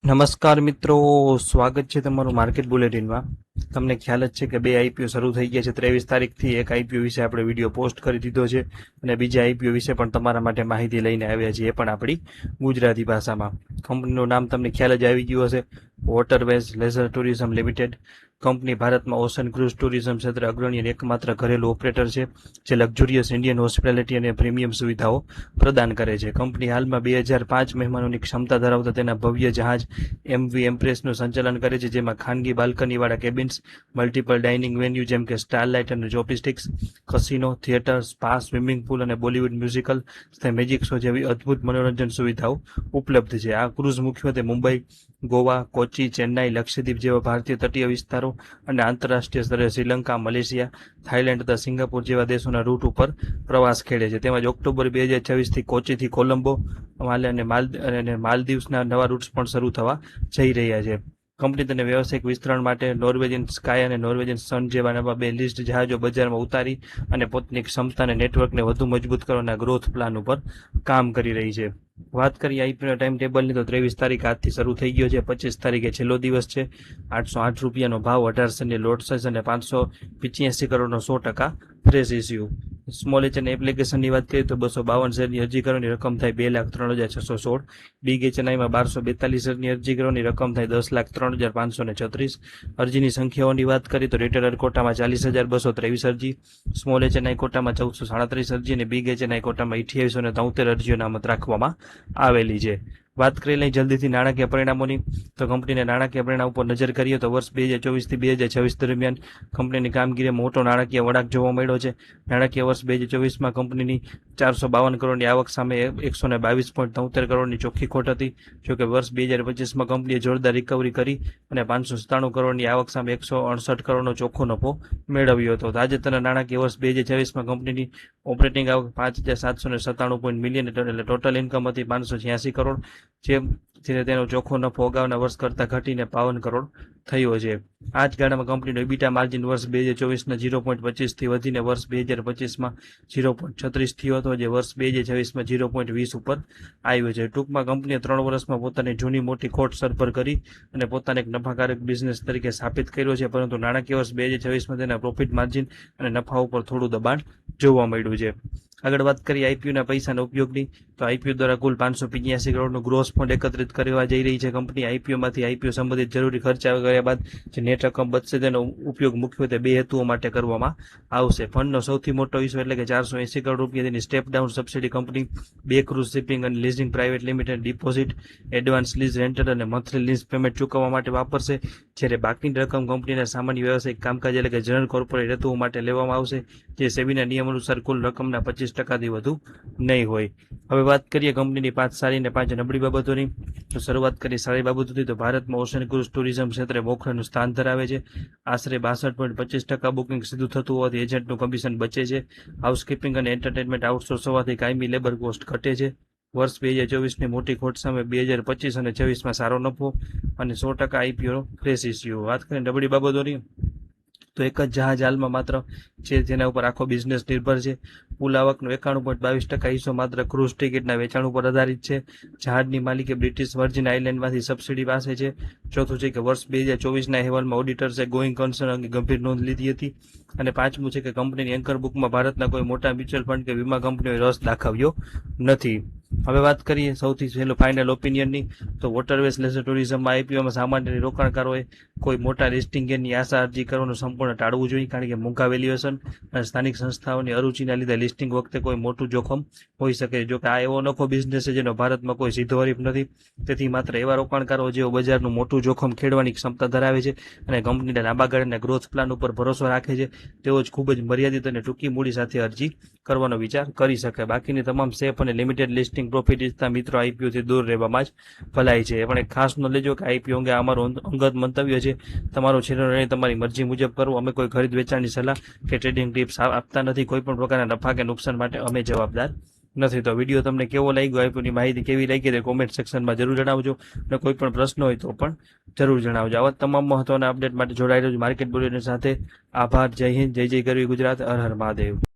નમસ્કાર મિત્રો, સ્વાગત છે તમારું માર્કેટ બુલેટિનમાં। તમને ખ્યાલ જ છે કે બે આઈપીઓ શરૂ થઈ ગયા છે। 23 તારીખથી એક આઈપીઓ વિશે આપણે વિડીયો પોસ્ટ કરી દીધો છે અને બીજા આઈપીઓ વિશે પણ તમારા માટે માહિતી લઈને આવ્યા છીએ, એ પણ આપણી ગુજરાતી ભાષામાં। કંપનીનું નામ તમને ખ્યાલ જ આવી ગયું હશે, Waterways Leisure Tourism Limited. Company ભારતમાં ઓશન ક્રૂઝ ટુરિઝમ ક્ષેત્રે અગ્રણી અને એકમાત્ર ઘરેલું ઓપરેટર છે, જે લક્ઝુરિયસ ઇન્ડિયન હોસ્પિટાલિટી અને પ્રીમિયમ સુવિધાઓ પ્રદાન કરે છે। કંપની હાલમાં 2005 મહેમાનોની ક્ષમતા ધરાવતા તેના ભવ્ય જહાજ એમવી એમ્પ્રેસનું સંચાલન કરે છે, જેમાં ખાનગી બાલ્કનીવાળા કેબિન્સ, મલ્ટિપલ ડાઇનિંગ વેન્યુ જેમ કે સ્ટારલાઇટ અને chopsticks, casino, theatre, spa, swimming pool અને બોલિવૂડ મ્યુઝિકલ તથા મેજિક શો જેવી અદ્ભુત મનોરંજન સુવિધાઓ ઉપલબ્ધ છે। આ ક્રૂઝ મુખ્યત્વે મુંબઈ, ગોવા, કોચી, ચેન્નાઈ, લક્ષદ્વીપ જેવા ભારતીય તટીય વિસ્તારો અને આંતરરાષ્ટ્રીય સ્તરે શ્રીલંકા, મલેશિયા, થાઇલેન્ડ તથા સિંગાપુર જેવા દેશોના રૂટ ઉપર પ્રવાસ ખેડે છે। તેમજ ઓક્ટોબર 2026થી કોચીથી કોલંબો અને માલદીવ્સના નવા રૂટ્સ પણ શરૂ થવા જઈ રહ્યા છે। કંપની તેને વ્યવસાયિક વિસ્તરણ માટે નોર્વેજિયન સ્કાય અને નોર્વેજિયન સન જેવા નવા બે લિસ્ટ જહાજો બજારમાં ઉતારી અને પોતાની ક્ષમતા અને નેટવર્કને વધુ મજબૂત કરવાના ગ્રોથ પ્લાન ઉપર કામ કરી રહી છે। વાત કરીએ આઈપીઓના ટાઈમ ટેબલની તો 23 તારીખ આજથી શરૂ થઈ ગયો છે। 25 તારીખે છેલ્લો દિવસ છે। 808 રૂપિયાનો ભાવ, 18 લોટ સાઇઝ અને 585 કરોડનો 100% ફ્રેશ ઇસ્યુ। સ્મોલ એચ અને એપ્લિકેશનની વાત કરીએ તો 252 શેરની અરજી કરવાની રકમ થાય 2,03,616। બિગ એચએનઆઈમાં 1242 શેરની અરજી કરવાની રકમ થાય 10,03,536। અરજીની સંખ્યાઓની વાત કરીએ તો રિટેલર કોટામાં 40,223 અરજી, સ્મોલ એચએનઆઈ કોટામાં 1,437 અરજી અને બિગ એચએનઆઈ કોટામાં 2,873 અરજીઓ નામત રાખવામાં આવેલી છે। વાત કરી લઈ જલ્દીથી નાણાકીય પરિણામોની તો કંપનીના નાણાકીય પરિણામ ઉપર નજર કરીએ તો વર્ષ 2024થી 2026 દરમિયાન કંપનીની કામગીરીમાં મોટો નાણાકીય વળાંક જોવા મળ્યો છે। નાણાકીય વર્ષ 2024માં કંપનીની 452 કરોડની આવક સામે 122.73 કરોડની ચોખ્ખી ખોટ હતી, જોકે વર્ષ 2025માં કંપનીએ જોરદાર રિકવરી કરી અને 597 કરોડની આવક સામે 168 કરોડનો ચોખ્ખો નફો મેળવ્યો હતો। તાજેતરના નાણાકીય વર્ષ 2026માં કંપનીની ઓપરેટિંગ આવક 5,797 મિલિયન એટલે ટોટલ ઇન્કમ હતી 586 કરોડ, જેથી તેનો ચોખ્ખો નફો અગાઉના વર્ષ કરતાં ઘટીને 52 કરોડ થયો છે। આ જ ગાળામાં કંપનીનો ઇબીટા માર્જિન વર્ષ 2024ના 0.25થી વધીને વર્ષ 2025માં 0.36 થયો હતો, જે વર્ષ 2026માં 0.20 ઉપર આવ્યો છે। ટૂંકમાં કંપનીએ 3 વર્ષમાં પોતાની જૂની મોટી ખોટ સરભર કરી અને પોતાને એક નફાકારક બિઝનેસ તરીકે સ્થાપિત કર્યો છે, પરંતુ નાણાકીય વર્ષ 2026માં તેના પ્રોફિટ માર્જિન અને નફા ઉપર થોડું દબાણ જોવા મળ્યું છે। આગળ વાત કરીએ આઈપીઓના પૈસાના ઉપયોગની તો આઈપીઓ દ્વારા કુલ 585 કરોડનું ગ્રોસ ફંડ એકત્રિત કરવા જઈ રહી છે કંપની। આઈપીઓમાંથી આઈપીઓ સંબંધિત જરૂરી ખર્ચા કર્યા બાદ જે નેટ રકમ બચશે તેનો ઉપયોગ મુખ્યત્વે બે હેતુઓ માટે કરવામાં આવશે। ફંડનો સૌથી મોટો હિસ્સો એટલે કે 480 કરોડ રૂપિયા તેની સ્ટેપ ડાઉન સબસિડી કંપની, બે ક્રૂઝ શિપિંગ અને leasing private limited deposit, advance lease rental અને મંથલી લીઝ પેમેન્ટ ચૂકવવા માટે વાપરશે, જ્યારે બાકીની રકમ કંપનીના સામાન્ય વ્યવસાયિક કામકાજ એટલે કે જનરલ કોર્પોરેટ હેતુઓ માટે લેવામાં આવશે, જે સેબીના નિયમ અનુસાર કુલ રકમના 25%થી વધુ નહીં હોય। હવે વાત કરીએ કંપનીની 5 સારી અને 5 નબળી બાબતોની તો શરૂઆત કરીએ સારી બાબતોથી તો ભારતમાં ઓશન ક્રૂઝ ટુરિઝમ ક્ષેત્રે મોખરેનું સ્થાન ધરાવે છે। આશરે 62.25% બુકિંગ સીધું થતું હોવાથી એજન્ટનું કમિશન બચે છે। હાઉસકીપિંગ અને એન્ટરટેનમેન્ટ આઉટસોર્સ હોવાથી કાયમી લેબર કોસ્ટ ઘટે છે। વર્ષ 2024ની મોટી ખોટ સામે 2025 અને 26માં સારો નફો અને 100% આઈપીઓ ફ્રેશ ઇસ્યુ। વાત કરીએ નબળી બાબતોની તો એક જ જહાજ હાલમાં માત્ર છે જેના ઉપર આખો બિઝનેસ નિર્ભર છે। કુલ આવકનો 91.22% હિસ્સો માત્ર ક્રૂઝ ટિકિટના વેચાણ ઉપર આધારિત છે। જહાજની માલિકી બ્રિટિશ વર્જિન આઇલેન્ડમાંથી સબસિડી પાસે છે। ચોથું છે કે વર્ષ 2024ના અહેવાલમાં ઓડિટર્સે ગોઈંગ કન્સર્ન અંગે ગંભીર નોંધ લીધી હતી। અને પાંચમું છે કે કંપનીની એન્કર બુકમાં ભારતના કોઈ મોટા મ્યુચ્યુઅલ ફંડ કે વીમા કંપનીઓએ રસ દાખવ્યો નથી। હવે વાત કરીએ સૌથી છેલ્લું ફાઇનલ ઓપિનિયનની તો વોટરવેઝ લેઝર ટુરિઝમમાં આઈપીઓમાં સામાન્ય રોકાણકારોએ કોઈ મોટા લિસ્ટિંગ ગેનની આશા અરજી કરવાનું સંપૂર્ણ ટાળવું જોઈએ, કારણ કે મોંઘા વેલ્યુએશન અને સ્થાનિક સંસ્થાઓની અરુચિના લીધે લિસ્ટિંગ વખતે કોઈ મોટું જોખમ હોઈ શકે છે। જોકે આ એવો નફો બિઝનેસ છે જેનો ભારતમાં કોઈ સીધો હરીફ નથી, તેથી માત્ર એવા રોકાણકારો જેઓ બજારનું મોટું જોખમ ખેડવાની ક્ષમતા ધરાવે છે અને કંપનીના લાંબા ગાળાના ગ્રોથ પ્લાન ઉપર ભરોસો રાખે છે, તેઓ જ ખૂબ જ મર્યાદિત અને ટૂંકી મૂડી સાથે અરજી કરવાનો વિચાર કરી શકે। બાકીની તમામ સેફ અને લિમિટેડ લિસ્ટિંગ પ્રોફિટ ઈચ્છતા મિત્રો આઈપીઓથી દૂર રહેવામાં જ ભલાઈ છે। એ પણ એક ખાસ નોંધ લેજો કે આઈપીઓ અંગે અમારું અંગત મંતવ્ય છે, તમારો છેલ્લો નિર્ણય તમારી મરજી મુજબ કરો। અમે કોઈ ખરીદ વેચાણની સલાહ કે ટ્રેડિંગ ટિપ્સ આપતા નથી, કોઈ પણ પ્રકારના નફા કે નુકસાન માટે અમે જવાબદાર નથી। તો વિડીયો તમને કેવો લાગ્યો, આઈપીઓની માહિતી કેવી લાગી તે કોમેન્ટ સેક્શનમાં જરૂર જણાવજો અને કોઈ પણ પ્રશ્ન હોય તો પણ જરૂર જણાવજો। આવા તમામ મહત્વના અપડેટ માટે જોડાઈ રહેજો માર્કેટ બુલેટિન સાથે। આભાર, જય હિન્દ, જય જય ગરવી ગુજરાત, હર હર મહાદેવ।